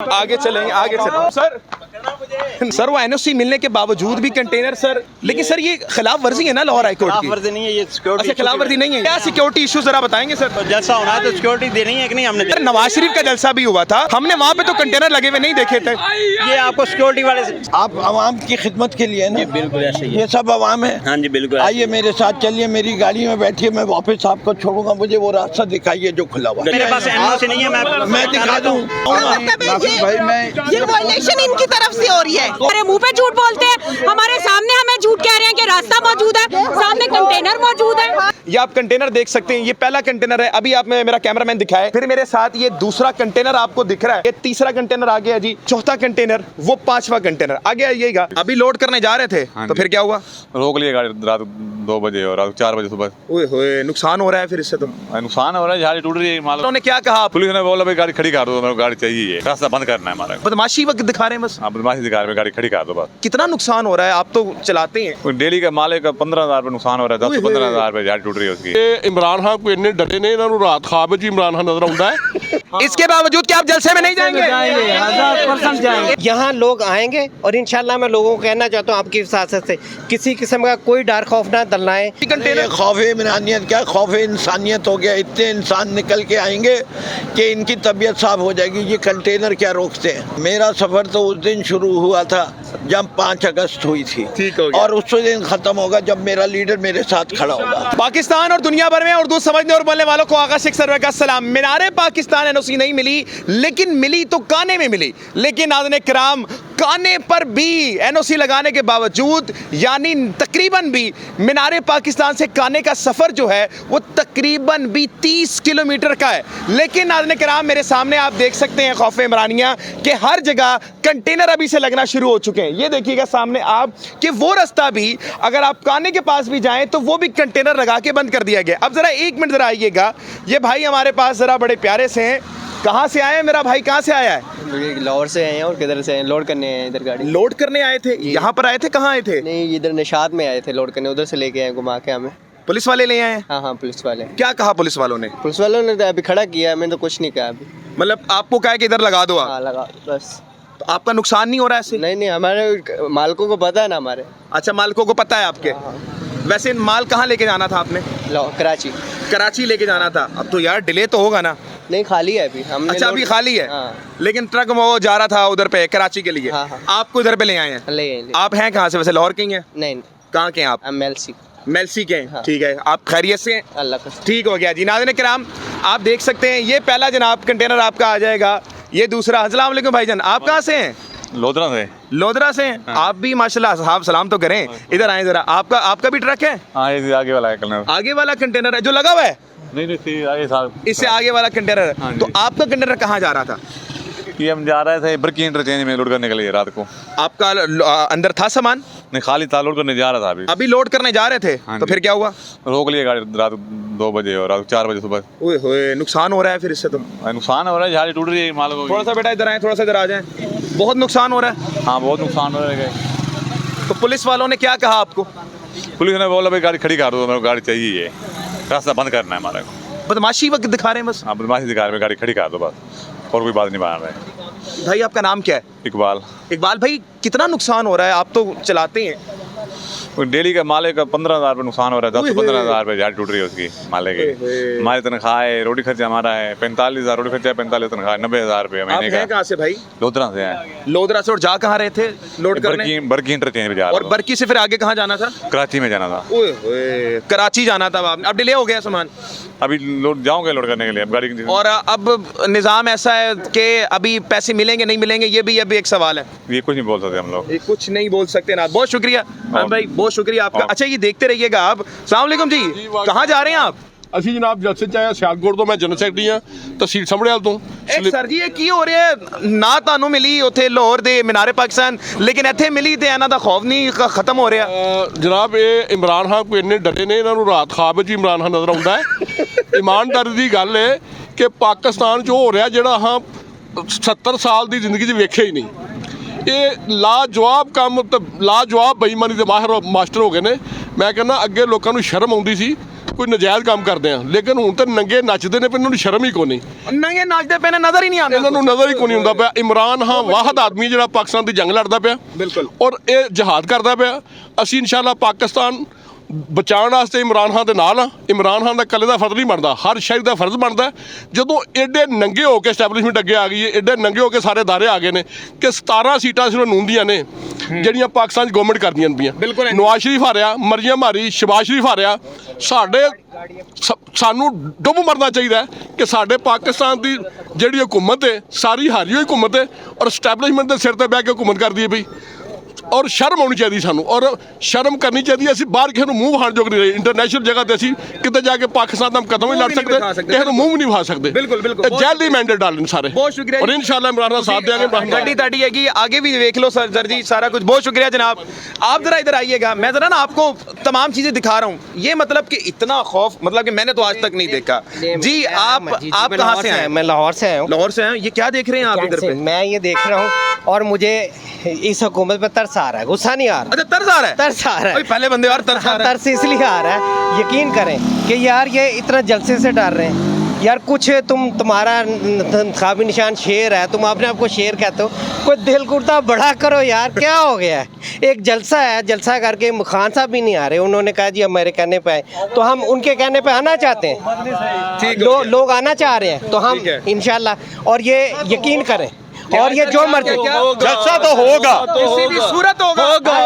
आगे चलेंगे आगे चलेंगे सर वो एनओसी मिलने के बावजूद भी कंटेनर सर, लेकिन सर ये खिलाफ वर्जी है ना लाहौर हाई कोर्ट की? खिलाफ वर्जी नहीं है ये, सिक्योरिटी। अच्छा खिलाफ वर्जी नहीं है, क्या सिक्योरिटी इशू जरा बताएंगे सर? तो जलसा होना है तो सिक्योरिटी देनी है कि नहीं? हमने सर नवाज शरीफ का जलसा भी हुआ था, हमने वहाँ पे तो कंटेनर लगे हुए नहीं देखे थे। ये आपको सिक्योरिटी वाले से आप आवाम की खिदमत के लिए ना, बिल्कुल ऐसे ही है। ये सब आवाम है। हाँ जी बिल्कुल। आइए मेरे साथ चलिए, मेरी गाड़ी में बैठिए, मैं वापस आपको छोड़ूंगा। मुझे वो रास्ता दिखाइए जो खुला हुआ है। मेरे पास एनओसी नहीं है, मैं दिखा दूँ भाई। मैं ये वायलेशन इनकी तरफ से हो रही है। हमारे मुंह पे झूठ बोलते हैं, हमारे सामने हमें झूठ कह रहे हैं कि रास्ता मौजूद है, सामने कंटेनर मौजूद है। ये आप कंटेनर देख सकते हैं, ये पहला कंटेनर है। अभी आप मेरा कैमरामैन दिखाए, फिर मेरे साथ ये दूसरा कंटेनर आपको दिख रहा है, ये तीसरा कंटेनर आ गया जी, चौथा कंटेनर, वो पांचवा कंटेनर आगे आइएगा। अभी लोड करने जा रहे थे तो फिर क्या हुआ? रोक लिया गाड़ी रात 2 बजे और रात 4 बजे सुबह। ओए होए, नुकसान हो रहा है फिर इससे तो। नुकसान हो रहा है, झाड़ी टूट रही है। माल उन्होंने क्या कहा? पुलिस ने बोला भाई गाड़ी खड़ी कर दो, मेरे को गाड़ी चाहिए, है रास्ता बंद करना है हमारा। बदमाशी वक्त दिखा रहे हैं बस। आप बदमाशी दिखा रहे हैं, गाड़ी खड़ी कर दो बस। कितना नुकसान हो रहा है? आप तो चलाते हैं। डेली का माले का 15,000 रुपये नुकसान हो रहा है, 10 से 15,000 रुपये झाड़ी टूट रही है उसकी। इमरान खान को इन्ने डरे ने, इन्होंने रात ख्वाब में इमरान खान नजर आता है। इसके बावजूद क्या आप जलसे में नहीं जाएंगे? 1000% जाएंगे। यहाँ लोग आएंगे और इंशाल्लाह मैं लोगों को कहना चाहता हूँ आपकी विसासत से किसी किस्म का कोई डर खौफ ना दलनाए। ये खौफ इमरानियत क्या, खौफ इंसानियत हो गया। इतने इंसान निकल के आएंगे कि इनकी तबीयत साफ हो जाएगी। ये कंटेनर क्या रोकते हैं? मेरा सफर तो उस दिन शुरू हुआ था जब 5 अगस्त हुई थी, ठीक हो गया। और उस दिन खत्म होगा जब मेरा लीडर मेरे साथ खड़ा होगा। पाकिस्तान और दुनिया भर में उर्दू समझने और बोलने वालों को आगा शेख सरवर का सलाम। मीनारे पाकिस्तान एनओसी नहीं मिली, लेकिन मिली तो काने में मिली। लेकिन नाज़रीन किराम, काने पर भी एनओसी लगाने के बावजूद, यानी तकरीबन भी मीनारे पाकिस्तान से काने का सफर जो है वो तकरीबन भी 30 किलोमीटर का है। लेकिन नाज़रीन किराम, मेरे सामने आप देख सकते हैं खौफ इमरानिया के हर जगह कंटेनर अभी से लगना शुरू हो चुके हैं। ये देखिएगा सामने आप कि वो रास्ता भी, अगर आप काने के पास भी जाएं तो वो भी कंटेनर लगा के बंद कर दिया गया। अब जरा 1 मिनट जरा आइएगा, ये भाई हमारे पास जरा बड़े प्यारे से हैं। कहाँ से आए हैं मेरा भाई? कहाँ से आया है? लाहौर से आए हैं। और किधर से लोड करने आए हैं? इधर गाड़ी लोड करने आए थे? यहाँ पर आए थे? कहाँ आए थे? नहीं, इधर निशात में आए थे लोड करने, उधर से लेके आए घुमा के हमें। पुलिस वाले ले आए हैं? हाँ हाँ पुलिस वाले। क्या कहा पुलिस वालों ने? पुलिस वालों ने तो अभी खड़ा किया है, मैंने तो कुछ नहीं कहा अभी। मतलब आपको कहा कि इधर लगा दो आप? हाँ लगा बस। तो आपका नुकसान नहीं हो रहा है इससे? नहीं नहीं, हमारे मालिकों को पता है ना हमारे। अच्छा, मालिकों को पता है आपके? वैसे माल कहाँ लेके जाना था आपने? कराची। कराची लेके जाना था। अब तो यार डिले तो होगा ना? नहीं खाली है अभी हमने। अच्छा अभी खाली है? हाँ। लेकिन ट्रक वो जा रहा था उधर पे कराची के लिए। हाँ, हाँ। आपको इधर पे ले आए हैं? ले आप हैं कहाँ से वैसे? लाहौर के ही हैं? नहीं, कहाँ के हैं आप? MLC। मेलसी के हैं? हाँ। ठीक है, आप खैरियत से हैं? अल्लाह का। ठीक हो गया जी। नाज़रीन किराम, आप देख सकते हैं ये पहला जनाब कंटेनर आपका आ जाएगा, ये दूसरा। अस्सलाम वालेकुम भाईजान, आप कहाँ से हैं? लोधरा से। लोधरा से हैं? आप भी माशाल्लाह, साहब सलाम तो करें। इधर आए जरा। आपका भी ट्रक है? हाँ ये आगे वाला है कंटेनर। आगे वाला कंटेनर है जो लगा हुआ है? नहीं आगे साहब, इससे आगे वाला कंटेनर हाँ है। जी। तो आपका कंटेनर कहाँ जा रहा था? ये हम जा रहे थे बरकी इंटरचेंज में लोड करने के लिए रात को। आपका अंदर था सामान? नहीं खाली था, लोड करने जा रहा था अभी। अभी लोड करने जा रहे थे हाँ तो जी। फिर क्या हुआ? रोक लिया गाड़ी रात 2 बजे और रात 4 बजे सुबह। ओए होए, नुकसान हो रहा है फिर इससे तो। नुकसान हो रहा है, झाड़ी टूट रही है माल को। थोड़ा सा बेटा इधर आए, थोड़ा सा इधर आ जाए। बहुत नुकसान हो रहा है। हाँ बहुत नुकसान हो रहा है। तो पुलिस वालों ने क्या कहा आपको? पुलिस ने बोला भाई गाड़ी खड़ी कर दो, मेरे को गाड़ी चाहिए, है रास्ता बंद करना है हमारा। बदमाशी वक्त दिखा रहे हैं बस। हाँ बदमाशी दिखा रहे हैं, गाड़ी खड़ी कर दो बस, और कोई बात नहीं बना रहे। भाई आपका नाम क्या है? इकबाल। इकबाल भाई, कितना नुकसान हो रहा है? आप तो चलाते हैं। डेली का माले का 15,000 रुपये नुकसान हो रहा है, 10 से 15,000 रुपये झाड़ी टूट रही है उसकी माले के। हमारी तनख्वाह है, रोटी खर्चा हमारा है 45,000, रोटी खर्चा है 45, तनख्वाह 90,000 रुपये आप महीने हैं का। कहाँ से भाई? लोधरा से हैं। लोधरा से। और जा कहाँ रहे थे लोड करने? बरकी इंटरचेंज पे जा और रहा बरकी से फिर आगे कहाँ जाना था? था, कराची में जाना था। ओए होए, कराची जाना था आपने। अब डिले हो गया सामान। अभी लोड जाओगे लोड करने के लिए, अब गाड़ी। और अब निज़ाम ऐसा है कि अभी पैसे मिलेंगे नहीं मिलेंगे, ये भी अभी एक सवाल है। ये कुछ नहीं बोल सकते हम लोग। ये कुछ नहीं बोल सकते ना। बहुत शुक्रिया भाई, बहुत शुक्रिया आपका। अच्छा ये देखते रहिएगा आप। अस्सलाम वालेकुम जी, कहाँ जा रहे हैं आप? ਅਸੀਂ ਜਨਾਬ ਜਲਸੇ ਚ ਆਇਆ ਸਿਆਲਕੋਟ ਤੋਂ। ਮੈਂ ਜਨਰਲ ਸੈਕਟਰੀ ਆ ਤਹਿਸੀਲ ਸਮੜਿਆਲ ਤੋਂ। ਸਰ ਜੀ ਇਹ ਕੀ ਹੋ ਰਿਹਾ ਹੈ? ਨਾ ਤੁਹਾਨੂੰ ਮਿਲੀ ਉੱਥੇ ਲਾਹੌਰ ਦੇ ਮੀਨਾਰੇ ਪਾਕਿਸਤਾਨ, ਲੇਕਿਨ ਇੱਥੇ ਮਿਲੀ ਤੇ ਇਹਨਾਂ ਦਾ ਖੌਫ ਨਹੀਂ ਖਤਮ ਹੋ ਰਿਹਾ। ਜਨਾਬ ਇਹ ਇਮਰਾਨ ਖਾਨ ਕੋਈ ਇੰਨੇ ਡਰੇ ਨੇ, ਇਹਨਾਂ ਨੂੰ ਰਾਤ ख्वाब ਵਿੱਚ ਇਮਰਾਨ ਖਾਨ ਨਜ਼ਰ ਆਉਂਦਾ ਹੈ। ਇਮਾਨਦਾਰੀ ਦੀ ਗੱਲ ਹੈ ਕਿ ਪਾਕਿਸਤਾਨ 'ਚ ਹੋ ਰਿਹਾ ਜਿਹੜਾ ਹਾਂ 70 ਸਾਲ ਦੀ ਜ਼ਿੰਦਗੀ 'ਚ ਵੇਖਿਆ ਹੀ ਨਹੀਂ। ਇਹ ਲਾਜਵਾਬ ਕੰਮ ਤੇ ਲਾਜਵਾਬ ਬੇਈਮਾਨੀ ਦੇ ਮਾਹਿਰ ਮਾਸਟਰ ਹੋ ਗਏ ਨੇ। ਮੈਂ ਕਹਿੰਦਾ ਅੱਗੇ ਲੋਕਾਂ ਨੂੰ ਸ਼ਰਮ ਆਉਂਦੀ ਸੀ, ਕੋਈ ਨਜਾਇਜ਼ ਕੰਮ ਕਰਦੇ ਆ, ਲੇਕਿਨ ਹੁਣ ਤਾਂ ਨੰਗੇ ਨੱਚਦੇ ਨੇ, ਪਰ ਇਹਨਾਂ ਨੂੰ ਸ਼ਰਮ ਹੀ ਕੋਈ ਨਹੀਂ, ਨੰਗੇ ਨਾਚਦੇ ਪਏ ਨੇ, ਨਜ਼ਰ ਹੀ ਨਹੀਂ ਆਉਂਦੇ ਇਹਨਾਂ ਨੂੰ ਨਜ਼ਰ ਹੀ ਕੋਈ ਨਹੀਂ ਹੁੰਦਾ ਪਿਆ। ਇਮਰਾਨ ਖਾਨ ਵਾਹਦ ਆਦਮੀ ਜਿਹੜਾ ਪਾਕਿਸਤਾਨ ਦੀ ਜੰਗ ਲੜਦਾ ਪਿਆ, ਬਿਲਕੁਲ, ਔਰ ਇਹ ਜਹਾਦ ਕਰਦਾ ਪਿਆ। ਅਸੀਂ ਇਨਸ਼ਾਅੱਲਾ ਪਾਕਿਸਤਾਨ ਬਚਾਉਣ ਵਾਸਤੇ ਇਮਰਾਨ ਖਾਨ ਦੇ ਨਾਲ ਆ। ਇਮਰਾਨ ਖਾਨ ਦਾ ਇਕੱਲੇ ਦਾ ਫਰਜ਼ ਨਹੀਂ ਬਣਦਾ, ਹਰ ਸ਼ਹਿਰ ਦਾ ਫਰਜ਼ ਬਣਦਾ। ਜਦੋਂ ਐਡੇ ਨੰਗੇ ਹੋ ਕੇ ਐਸਟੈਬਲਿਸ਼ਮੈਂਟ ਅੱਗੇ ਆ ਗਈ ਹੈ, ਐਡੇ ਨੰਗੇ ਹੋ ਕੇ ਸਾਰੇ ਅਦਾਰੇ ਆ ਗਏ ਨੇ ਕਿ 17 ਸੀਟਾਂ ਸਿਰਫ ਨੂਨ ਦੀਆਂ ਨੇ ਜਿਹੜੀਆਂ ਪਾਕਿਸਤਾਨ 'ਚ ਗਵਰਨਮੈਂਟ ਕਰਦੀਆਂ ਪਈਆਂ। ਨਵਾਜ਼ ਸ਼ਰੀਫ ਹਾਰਿਆ, ਮਰੀਮ ਹਾਰੀ, ਸ਼ਬਾਜ਼ ਸ਼ਰੀਫ ਹਾਰਿਆ। ਸਾਨੂੰ ਡੁੱਬ ਮਰਨਾ ਚਾਹੀਦਾ ਕਿ ਸਾਡੇ ਪਾਕਿਸਤਾਨ ਦੀ ਜਿਹੜੀ ਹੁਕੂਮਤ ਹੈ ਸਾਰੀ ਹਾਰੀ ਹੋਈ ਹੁਕੂਮਤ ਹੈ, ਔਰ ਐਸਟੈਬਲਿਸ਼ਮੈਂਟ ਦੇ ਸਿਰ ਤੇ ਬਹਿ ਕੇ ਹੁਕੂਮਤ ਕਰਦੀ ਹੈ ਪਈ। ਔਰ ਸ਼ਰਮ ਆਉਣੀ ਚਾਹੀਦੀ ਸਾਨੂੰ, ਔਰ ਸ਼ਰਮ ਕਰਨੀ ਚਾਹੀਦੀ ਹੈ। ਅਸੀਂ ਬਾਹਰ ਕਿਸੇ ਨੂੰ ਮੂੰਹ ਵਿਖਾਉਣ ਜੋਗ ਨਹੀਂ ਰਹੇ। ਇੰਟਰਨੈਸ਼ਨਲ ਜਗ੍ਹਾ ਤੇ ਅਸੀਂ ਕਿਤੇ ਜਾ ਕੇ ਪਾਕਿਸਤਾਨ ਦਾ ਕਦਮ ਨਹੀਂ ਲੜ ਸਕਦੇ, ਕਿਸੇ ਨੂੰ ਮੂੰਹ ਵੀ ਨਹੀਂ ਵਿਖਾ ਸਕਦੇ। ਬਿਲਕੁਲ ਜੈਲੀ ਮੈਂਡੇਟ डालने सारे। बहुत शुक्रिया और इंशाल्लाह इमरान का साथ देंगे। गड्डी ताड़ी हैगी, आगे भी देख लो सर जी, सारा कुछ। बहुत शुक्रिया जनाब। आप जरा इधर आइएगा, मैं जरा ना आपको तमाम चीजें दिखा रहा हूँ। ये मतलब कि इतना खौफ, मतलब कि मैंने तो आज तक नहीं देखा जी। आप कहाँ से आए? मैं लाहौर से आया हूँ। लाहौर से आए? ये क्या देख रहे हैं आप इधर पे? मैं ये देख रहा हूँ और मुझे इस हुकूमत पर तरस आ रहा है, गुस्सा नहीं आ रहा। अच्छा, तरस आ रहा है? तरस आ रहा है। पहले बंदे और तरस आ रहा है। तरस इसलिए आ रहा है, यकीन करें कि यार ये इतना जलसे से डर रहे हैं यार। कुछ तुम्हारा खाबी निशान शेर है, तुम अपने आप को शेर कहते हो, कोई दिल कुर्ता बड़ा करो यार। क्या हो गया है? एक जलसा है, जलसा करके खान साहब भी नहीं आ रहे। उन्होंने कहा जी हम मेरे कहने पे आए, तो हम उनके कहने पे आना चाहते हैं। लोग आना चाह रहे हैं, तो हम इंशाल्लाह। और ये यकीन करें, और ये जो मर्जी जलसा तो होगा, किसी भी सूरत होगा।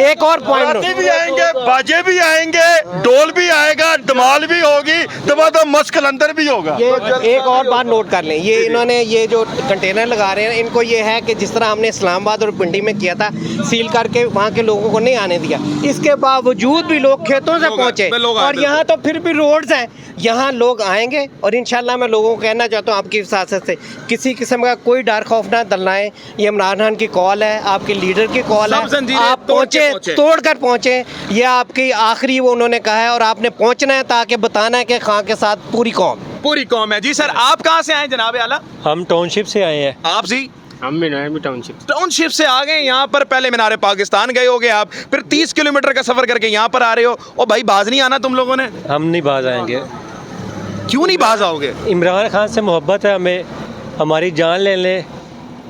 एक और पॉइंट भी आएंगे, बाजे भी आएंगे, डोल भी आएगा, धमाल भी होगी, तो मस्क अंदर भी होगा। ये एक और बात नोट कर लें, ये इन्होंने ये जो कंटेनर लगा रहे हैं, इनको ये है कि जिस तरह हमने इस्लामाबाद और पिंडी में किया था, सील करके वहाँ के लोगों को नहीं आने दिया, इसके बावजूद भी लोग खेतों से पहुँचे। और यहाँ तो फिर भी रोड्स हैं, यहाँ लोग आएंगे। और इंशाल्लाह मैं लोगों को कहना चाहता हूँ आपकी विसासत से, किसी किस्म का कोई डर खौफ ना दलाएं। ये इमरान खान की कॉल है, आपके लीडर की कॉल है, आप पहुँचे, तोड़ कर पहुँचे। ये आपकी आखिरी वो उन्होंने कहा है, और आपने पहुँचना है ताकि बताना है कि खान के साथ पूरी कौम है जी। सर आप कहाँ से आए जनाब आला? हम टाउनशिप से आए हैं। आप जी? हम भी टाउनशिप से आ गए यहाँ पर। पहले मीनारे पाकिस्तान गए होगे आप, फिर 30 किलोमीटर का सफर करके यहाँ पर आ रहे हो। और भाई बाज नहीं आना तुम लोगों ने? हम नहीं बाज आएंगे। क्यों नहीं बाज आओगे? इमरान खान से मोहब्बत है हमें, हमारी जान ले ले,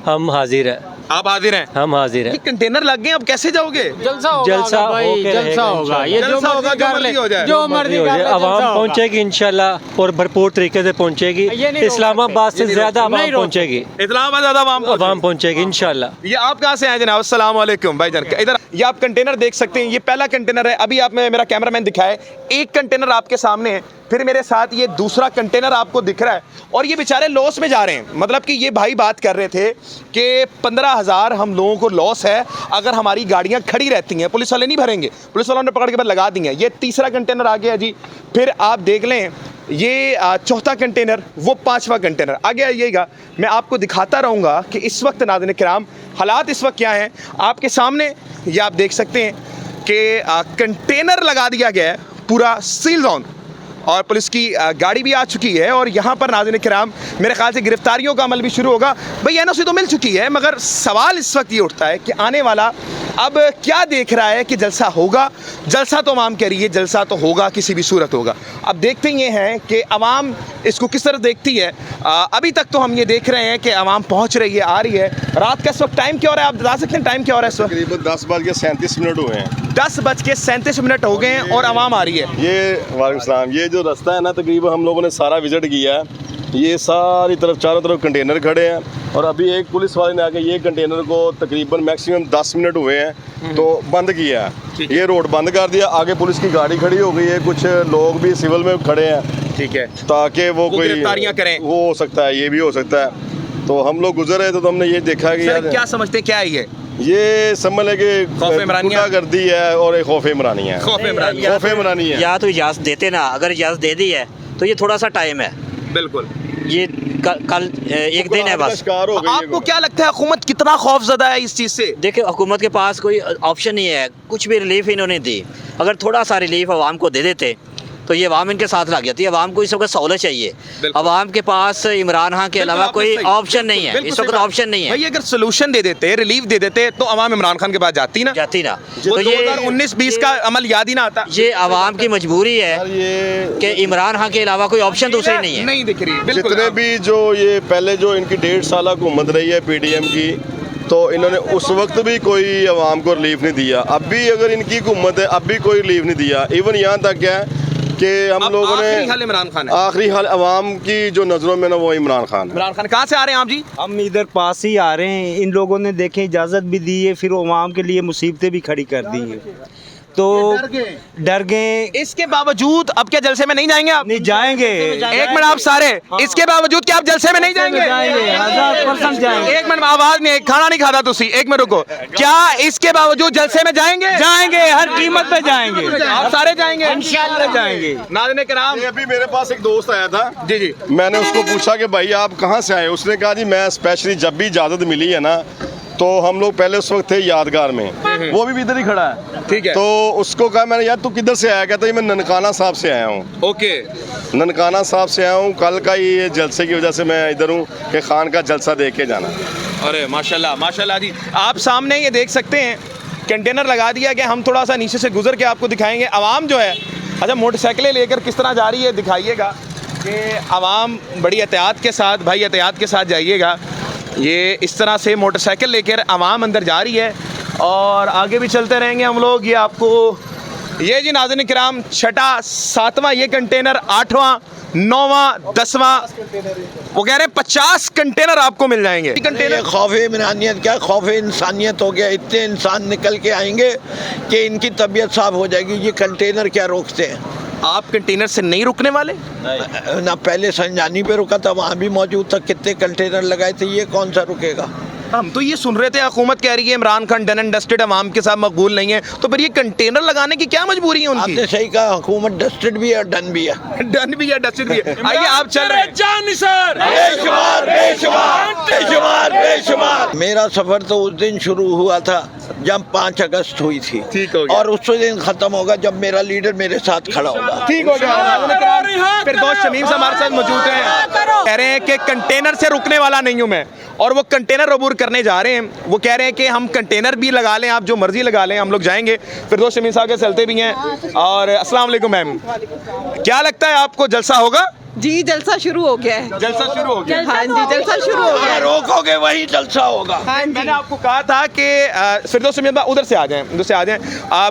हम हाजिर हैं। आप हाजिर हैं? हम हाजिर हैं। ये कंटेनर लग गए, अब कैसे जाओगे? जलसा होगा, ये जलसा होगा, जो मर्जी हो जाए, जो मर्जी हो जाए। आवाम पहुंचेगी इंशाल्लाह, और भरपूर तरीके से पहुंचेगी। इस्लामाबाद से ज्यादा आवाम पहुंचेगी, इस्लामाबाद ज्यादा आवाम पहुंचेगी इंशाल्लाह। ये आप कहाँ से आए जनाब? अस्सलाम वालेकुम भाईजान। इधर ये आप कंटेनर देख सकते हैं, ये पहला कंटेनर है। अभी आप मेरा कैमरामैन दिखाए, एक कंटेनर आपके सामने है, फिर मेरे साथ ये दूसरा कंटेनर आपको दिख रहा है। और ये बेचारे लॉस में जा रहे हैं। मतलब कि ये भाई बात कर रहे थे कि 15,000 हम लोगों को लॉस है अगर हमारी गाड़ियां खड़ी रहती हैं, पुलिस वाले नहीं भरेंगे, पुलिस वालों ने पकड़ के बाद लगा दी हैं। ये तीसरा कंटेनर आ गया जी। फिर आप देख लें, ये चौथा कंटेनर, वो 5वां कंटेनर। आगे आइएगा, मैं आपको दिखाता रहूँगा कि इस वक्त नाज़रीन किराम हालात इस वक्त क्या हैं। आपके सामने ये आप देख सकते हैं कि कंटेनर लगा दिया गया है, पूरा सील ऑन, और पुलिस की गाड़ी भी आ चुकी है। और यहाँ पर नाज़रीन किराम मेरे ख्याल से गिरफ्तारियों का अमल भी शुरू होगा। भाई NOC तो मिल चुकी है, मगर सवाल इस वक्त ये उठता है कि आने वाला अब क्या देख रहा है कि जलसा होगा। जलसा तो आवाम कह रही है, जलसा तो होगा, किसी भी सूरत होगा। अब देखते ये हैं कि आवाम इसको किस तरह देखती है। अभी तक तो हम ये देख रहे हैं कि आवाम पहुँच रही है, आ रही है। रात का इस वक्त टाइम क्या हो रहा है, आप बता सकते हैं टाइम क्या हो रहा है इस वक्त? तकरीबन 10:37 हुए हैं। 10:37 हो गए हैं और आवाम आ रही है। वालेकुम सलाम। ये जो रास्ता है ना, तकरीबन हम लोगों ने सारा विजिट किया है। ये सारी तरफ चारों तरफ कंटेनर खड़े हैं, और अभी एक पुलिस वाले ने आके ये कंटेनर को तकरीबन मैक्सिमम 10 मिनट हुए हैं तो बंद किया है। ये रोड बंद कर दिया, आगे पुलिस की गाड़ी खड़ी हो गई है, कुछ लोग भी सिविल में खड़े हैं, ठीक है, ताकि वो कोई गिरफ्तारियां करें। वो हो सकता है, ये भी हो सकता है। तो हम लोग गुजर रहे थे तो हमने ये देखा कि यार क्या समझते क्या है ये समझ लेके खौफ इमरानिया कर दी है, और एक खौफ इमरानी है। खौफ इमरानी है। या तो इजाज़त देते ना, अगर इजाज़त दे दी है तो ये थोड़ा सा टाइम है। बिल्कुल, ये कल एक दिन है बस। आपको क्या लगता है हुकूमत कितना खौफजदा है इस चीज़ से? देखिए, हुकूमत के पास कोई ऑप्शन नहीं है, कुछ भी रिलीफ इन्होंने दी। अगर थोड़ा सा रिलीफ आवाम को दे देते तो ये अवाम इनके साथ लग जाती है। अवाम को इस वक्त सहूलत चाहिए। अवाम के पास इमरान खान के अलावा कोई ऑप्शन नहीं है, इस वक्त ऑप्शन नहीं है। भाई अगर सोल्यूशन दे देते, रिलीफ दे देते तो अवाम इमरान खान के पास जाती ना। तो ये 2019-20 का अमल याद ही ना आता। ये अवाम की मजबूरी है कि इमरान खान के अलावा कोई ऑप्शन दूसरी नहीं है, नहीं दिख रही। जितने भी जो ये पहले जो इनकी 1.5 साल हुकूमत रही है PDM की, तो इन्होंने उस वक्त भी कोई अवाम को रिलीफ नहीं दिया। अब भी अगर इनकी हुकूमत है, अब भी कोई रिलीफ नहीं दिया। इवन यहाँ तक है कि हम लोगों ने इमरान खान है। आखिरी हाल अवाम की जो नज़रों में ना, वो इमरान खान है। इमरान खान कहाँ से आ रहे हैं आप जी? हम इधर पास ही आ रहे हैं। इन लोगों ने देखें इजाज़त भी दी है, फिर अवाम के लिए मुसीबतें भी खड़ी कर दी हैं, तो डर गए। इसके बावजूद अब क्या जलसे में नहीं जाएंगे आप? नहीं जाएंगे। एक मिनट आप सारे, इसके बावजूद क्या आप जलसे में नहीं जाएंगे? 1000% जाएंगे। एक मिनट आवाज नहीं, खाना नहीं खाता तुसी, एक मिनट रुको। क्या इसके बावजूद जलसे में जाएंगे? जाएंगे, हर कीमत पे जाएंगे। आप सारे जाएंगे? इंशाल्लाह जाएंगे। नाज़रीन किराम, अभी मेरे पास एक दोस्त आया था जी, मैंने उसको पूछा कि भाई आप कहाँ से आए? उसने कहा जी मैं स्पेशली, जब भी इजाज़त मिली है ना, तो हम लोग पहले उस वक्त थे यादगार में, वो भी इधर ही खड़ा है, ठीक है। तो उसको कहा मैंने, यार तू किधर से आया? कहता है मैं ननकाना साहब से आया हूँ। ओके, ननकाना साहब से आया हूँ, कल का ये जलसे की वजह से मैं इधर हूँ कि खान का जलसा देख के जाना। अरे माशाल्लाह माशाल्लाह जी, आप सामने ये देख सकते हैं कंटेनर लगा दिया गया। हम थोड़ा सा नीचे से गुजर के आपको दिखाएंगे आवाम जो है। अच्छा, मोटरसाइकिलें लेकर किस तरह जा रही है दिखाइएगा कि आवाम बड़ी एहतियात के साथ, भाई एहतियात के साथ जाइएगा। ये इस तरह से मोटरसाइकिल लेकर आवाम अंदर जा रही है और आगे भी चलते रहेंगे हम लोग। ये आपको ये जी नाज़रीन किराम, 6वां 7वां ये कंटेनर, 8वां 9वां 10वां, वो कह रहे हैं 50 कंटेनर आपको मिल जाएंगे। ये खौफ इमरानियत क्या, खौफ इंसानियत हो गया। इतने इंसान निकल के आएंगे कि इनकी तबीयत साफ हो जाएगी। ये कंटेनर क्या रोकते हैं? आप कंटेनर से नहीं रुकने वाले? ना पहले संजानी पे रुका था, वहाँ भी मौजूद था, कितने कंटेनर लगाए थे, ये कौन सा रुकेगा? हम तो ये सुन रहे थे हुकूमत कह रही है Imran Khan done and dusted, अवाम के साथ मकबूल नहीं है, तो फिर ये कंटेनर लगाने की क्या मजबूरी है उनकी? आपने सही कहा, हुकूमत डस्टेड भी है और डन भी है। डन भी है, डस्टेड भी है। आइए आप चल रहे हैं। बेशुमार बेशुमार बेशुमार बेशुमार। मेरा सफर तो उस दिन शुरू हुआ था जब 5 अगस्त हुई थी, ठीक हो गया। और उस दिन खत्म होगा जब मेरा लीडर मेरे साथ खड़ा होगा। ठीक हो गया। फिर दोस्त शमीम से हमारे साथ मौजूद हैं, कह रहे हैं कि कंटेनर से रुकने वाला नहीं हूँ मैं, और वो कंटेनर अबूर करने जा रहे हैं। वो कह रहे हैं कि हम कंटेनर भी लगा लें, आप जो मर्जी लगा लें, हम लोग जाएंगे। फिर दोस्त शमीम साहब के चलते भी हैं। और अस्सलाम वालेकुम मैम, क्या लगता है आपको जलसा होगा? जी जलसा शुरू हो गया है। जलसा शुरू हो गया? हाँ जी, जलसा शुरू हो गया। रोकोगे वही जलसा होगा। हाँ जी। मैंने आपको कहा था कि फिरदौस शमीम उधर से आ जाएं, उधर से आ जाएं।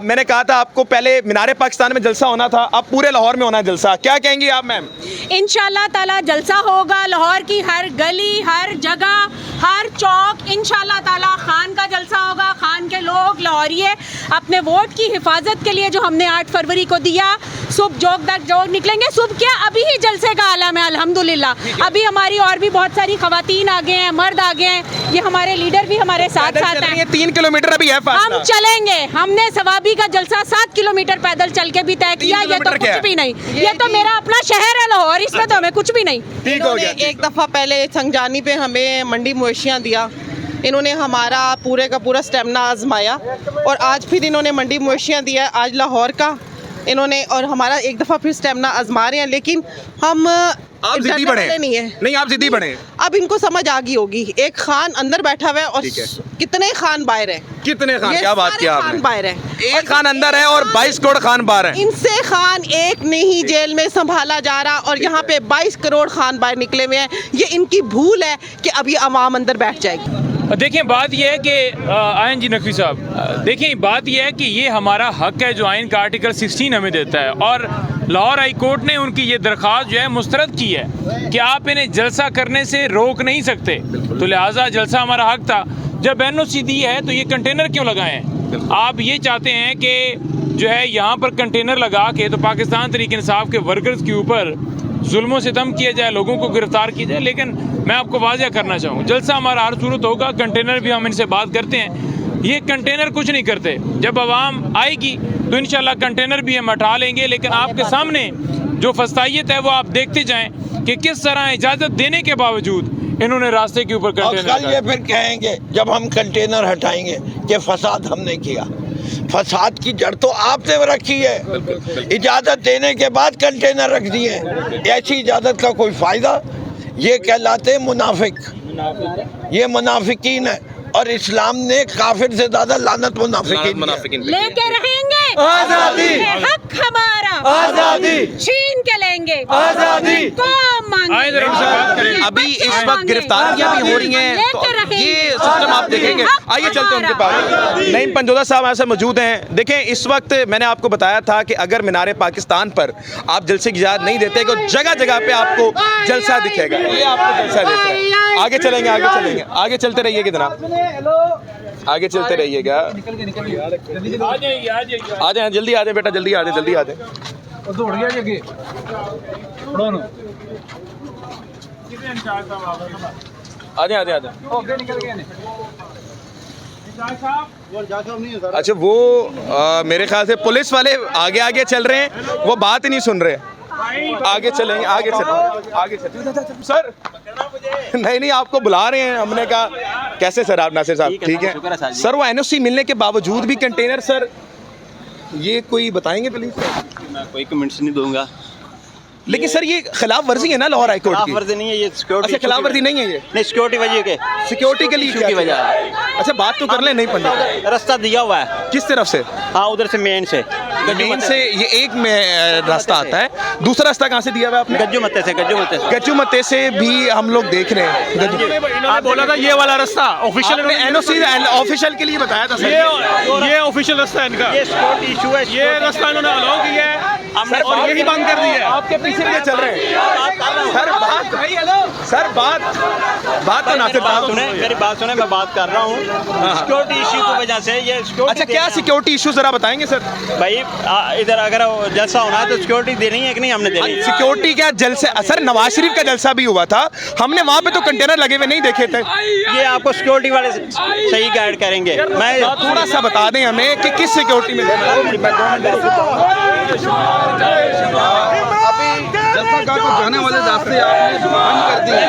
मैंने कहा था आपको पहले मीनारे पाकिस्तान में जलसा होना था, अब पूरे लाहौर में होना है जलसा। क्या कहेंगी आप मैम? इंशाल्लाह ताला जलसा होगा। लाहौर की हर गली, हर जगह, हर चौक इंशाल्लाह ताला खान का जलसा होगा। खान के लोग लाहौरिये अपने वोट की हिफाजत के लिए जो हमने 8 फरवरी को दिया, सुबह जोग निकलेंगे। सुबह क्या, अभी ही जलसे का आलम है अल्हम्दुलिल्लाह। अभी हमारी और भी बहुत सारी खवातीन आ गए हैं, मर्द आ गए हैं, ये हमारे लीडर भी हमारे साथ साथ हैं। 3 किलोमीटर अभी है फासला। हम चलेंगे। हमने सवाबी का जलसा 7 किलोमीटर पैदल चल के भी तय किया। ये तो कुछ भी नहीं, ये तो मेरा अपना शहर है लाहौर, इसमें तो हमें कुछ भी नहीं। ठीक हो गया। एक दफ़ा पहले संजानी पे हमें मंडी मवेशियाँ दिया, इन्होंने हमारा पूरे का पूरा स्टेमिना आजमाया, और आज फिर इन्होंने मंडी मवेशियाँ दिया, आज लाहौर का इन्होंने, और हमारा एक दफ़ा फिर स्टेमिना आजमा रहे हैं। लेकिन हम आप जिद्दी बने नहीं है। नहीं, आप जिद्दी बने। अब इनको समझ आ गई होगी, एक खान अंदर बैठा हुआ है और कितने खान बाहर है। कितने खान? क्या बात किया आपने? खान बाहर है, एक खान अंदर है और 22 करोड़ खान बाहर है। इनसे खान एक नहीं जेल में संभाला जा रहा, और यहाँ पे 22 करोड़ खान बाहर निकले हुए हैं। ये इनकी भूल है कि अब ये अवाम अंदर बैठ जाएगी। देखिए बात यह है कि आयन जी नकवी साहब, देखिए बात यह है कि ये हमारा हक है जो आयन का आर्टिकल 16 हमें देता है, और लाहौर हाई कोर्ट ने उनकी ये दरख्वास्त जो है मुस्तरद की है कि आप इन्हें जलसा करने से रोक नहीं सकते, तो लिहाजा जलसा हमारा हक था। जब NOC दी है तो ये कंटेनर क्यों लगाए हैं? आप ये चाहते हैं कि जो है यहाँ पर कंटेनर लगा के तो पाकिस्तान तहरीक इंसाफ के वर्कर्स के ऊपर जुल्मों से दम किया जाए, लोगों को गिरफ्तार किया जाए। लेकिन मैं आपको वाज़ह करना चाहूँगा, जलसा हमारा हर सूरत होगा। कंटेनर भी हम इनसे बात करते हैं, ये कंटेनर कुछ नहीं करते। जब आवाम आएगी तो इंशाल्लाह कंटेनर भी हम हटा लेंगे। लेकिन आपके सामने जो फस्तायत है वो आप देखते जाएं कि किस तरह इजाज़त देने के बावजूद इन्होंने रास्ते के ऊपर कंटेनर। कल ये फिर कहेंगे जब हम कंटेनर हटाएंगे कि फसाद हमने किया। फसाद की जड़ तो आपने रखी है, इजाज़त देने के बाद कंटेनर रख दिए। ऐसी इजाज़त का कोई फ़ायदा? ये कहलाते हैं मुनाफिक, ये मुनाफिकीन है। और इस्लाम ने काफिर से ज्यादा लानत मुनाफिकीन लेके रहेंगे आजादी, हक हमारा आजादी, छीन के लेंगे आजादी। अभी इस वक्त गिरफ्तारियां भी हो रही हैं, तो ये सिस्टम आप देखेंगे। आइए चलते हैं उनके पास। नईम पंजोदा साहब यहाँ से मौजूद हैं। देखें, इस वक्त मैंने आपको बताया था कि अगर मीनारे पाकिस्तान पर आप जलसे की इजाज़त नहीं देते तो जगह जगह पे आपको जलसा दिखेगा। ये आपको जलसा दिख रहा है। आगे चलेंगे, आगे चलेंगे, आगे चलते रहिएगा जनाब, आगे चलते रहिएगा। आ जाए, जल्दी आ जाए बेटा, जल्दी आ जाए, जल्दी आ जाए। आ जाए, आ जाए, आ जाए। अच्छा, वो मेरे ख्याल से पुलिस वाले आगे आगे चल रहे हैं, वो बात ही नहीं सुन रहे। आगे चलेंगे, आगे चलेंगे, आगे चलेंगे। सर नहीं, आपको बुला रहे हैं। हमने कहा कैसे सर आप? नासिर साहब ठीक है सर। वो एनओसी मिलने के बावजूद भी कंटेनर सर, ये कोई बताएंगे प्लीज? मैं कोई कमेंट्स नहीं दूंगा, लेकिन सर ये खिलाफ वर्जी है ना लाहौर हाई कोर्ट की? खिलाफ वर्जी नहीं है ये, सिक्योरिटी खिलाफ वर्जी नहीं है ये? नहीं, सिक्योरिटी वजह के, सिक्योरिटी के लिए की वजह है। अच्छा, बात तो कर ले। नहीं पंजा रास्ता दिया हुआ है। किस तरफ से? हाँ, उधर से मेन से, मेन से ये एक में रास्ता आता है, दूसरा रास्ता कहाँ से दिया हुआ आपने? गज्जू मत्ते से, गज्जू मत्ते से भी हम लोग देख रहे हैं। आप बोला था ये वाला रास्ता ऑफिशियल, एनओसी ऑफिशियल के लिए बताया था सर। ये ऑफिशियल रास्ता है इनका, ये सिक्योरिटी इशू है। ये रास्ता इन्होंने अलाउ किया है और यही बंद कर दिया है। आपके पीछे ये चल रहे हैं सर। बात तो नासिर साहब सुने, मेरी बात सुने, मैं बात कर रहा हूँ। सिक्योरिटी इशू की वजह से ये सिक्योरिटी। अच्छा, क्या सिक्योरिटी इशू जरा बताएंगे सर? भाई इधर अगर जलसा होना है तो सिक्योरिटी देनी है कि नहीं? हमने देनी है सिक्योरिटी। क्या जलसे? सर नवाज शरीफ का जलसा भी हुआ था, हमने वहाँ पे तो कंटेनर लगे हुए नहीं देखे थे। ये आपको सिक्योरिटी वाले सही गाइड करेंगे। मैं थोड़ा सा बता दें हमें कि किस सिक्योरिटी में देना जाने वाले रास्ते आपने बंद कर दिए।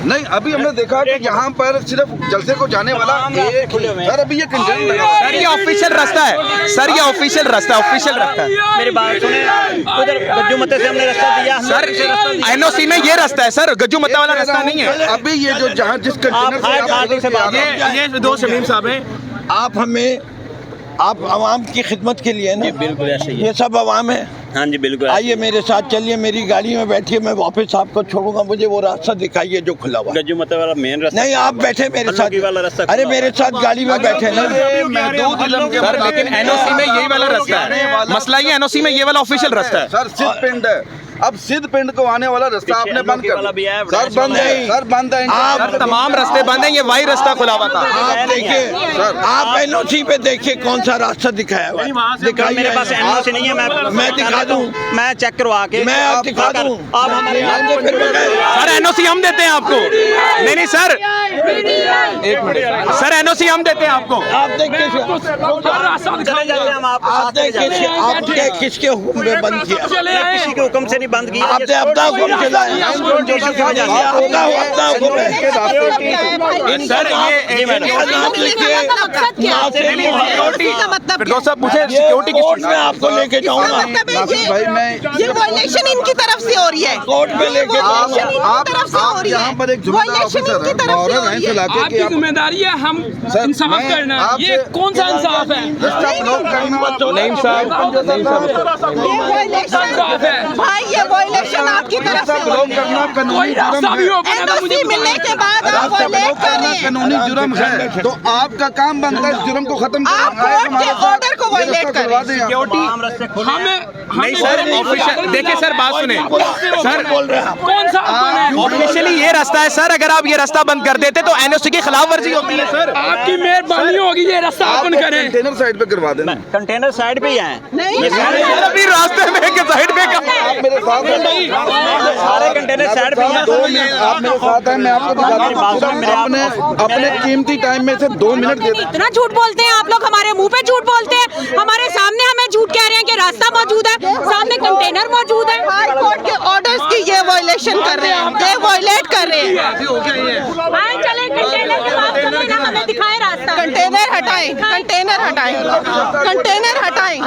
नहीं, अभी हमने देखा कि यहाँ पर सिर्फ जलसे को जाने वाला एक सर, अभी ये कंटेनर लगा। सर ये ऑफिशियल रास्ता है, सर ये ऑफिशियल रास्ता है। मेरी बात सुने, उधर गज्जू मत्ते से हमने रास्ता दिया सर। एनओसी में ये रास्ता है सर, गज्जू मत्ता वाला रास्ता नहीं है। अभी ये जो जहाँ जिस कंटेनर से ये दो शमीम साहब हैं, आप आवाम की खिदमत के लिए ना, बिल्कुल ऐसे ही, ये सब आवाम है। हाँ जी बिल्कुल। आइए मेरे साथ चलिए, मेरी गाड़ी में बैठिए, मैं वापस आपको छोड़ूंगा। मुझे वो रास्ता दिखाइए जो खुला हुआ। गज्जू मत्ते वाला मेन रास्ता नहीं, आप बैठे मेरे साथ। अरे मेरे साथ गाड़ी में बैठे ना सर। लेकिन एनओसी में यही वाला रास्ता है, मसला ये एनओसी में ये वाला ऑफिशियल रास्ता है सर। सिद्ध पिंड है, अब सिद्ध पिंड को आने वाला रास्ता आपने बंद कर दिया। सर बंद है, सर बंद है। आप तमाम रास्ते बंद हैं, ये वही रास्ता खुला हुआ था। आप देखिए सर, आप एनओसी पे देखिए कौन सा रास्ता दिखाया हुआ है। दिखाइए। मेरे पास एनओसी नहीं है, मैं दिखा दूं, मैं चेक करवा के मैं आप दिखा दूं। आप हमारे सर एनओसी हम देते हैं आपको। नहीं सर, एक मिनट सर, एनओसी हम देते हैं आपको। आप देखिए, चले जाते हैं हम। आप देखिए, आपके किसके हुक्म में बंद किया? किसी के हुक्म से नहीं बंद किया। आपने अपना हुक्म चलाया। सर ये सिक्योरिटी की कोर्ट में आपको लेके जाऊंगा। भाई मैं ये वायलेशन इनकी तरफ से हो रही है, कोर्ट में लेके आप यहाँ पर एक जिम्मेदार ऑफिसर है, मॉरल है इस इलाके की। जिम्मेदारी है हम इंसाफ करना। ये कौन सा इंसाफ है? रास्ता ब्लॉक करना। नहीं साहब, भाई ये वायलेशन आपकी तरफ से हो रही है। कानूनी जुर्म है। एनओसी मिलने के बाद आप वायलेट कर रहे हैं। कानूनी जुर्म है, तो आपका काम बनता है इस जुर्म को खत्म आप कोर्ट के ऑर्डर को वायलेट कर रहे हैं। सिक्योरिटी नहीं सर, ऑफिशियल देखिए सर, बात सुने सर, कौन सा ऑफिशियली ये रास्ता है सर। अगर आप ये रास्ता बंद कर देते तो एनओसी की खिलाफ वर्जी होती है सर। आपकी मेहरबानी होगी, ये रास्ता ओपन करें। कंटेनर साइड पे करवा देना। कंटेनर साइड पे ही है। नहीं अभी रास्ते में के साइड पे आप मेरे साथ हैं, सारे कंटेनर साइड पे हैं। 2 मिनट आप मेरे साथ हैं, मैं आपको दिखाता हूं। अपने कीमती टाइम में से 2 मिनट दे दें। इतना झूठ बोलते हैं आप लोग, हमारे मुंह पे झूठ बोलते हैं, हमारे सामने हमें झूठ कह रहे हैं कि रास्ता मौजूद है, सामने कंटेनर मौजूद है। हाई कोर्ट के ऑर्डर्स की ये वायलेशन कर रहे हैं, ये वायलेट कर रहे हैं। आए चले कंटेनर के पास, चले ना, हमें दिखाए रास्ता। कंटेनर हटाएं, कंटेनर हटाएं, कंटेनर हटाएं।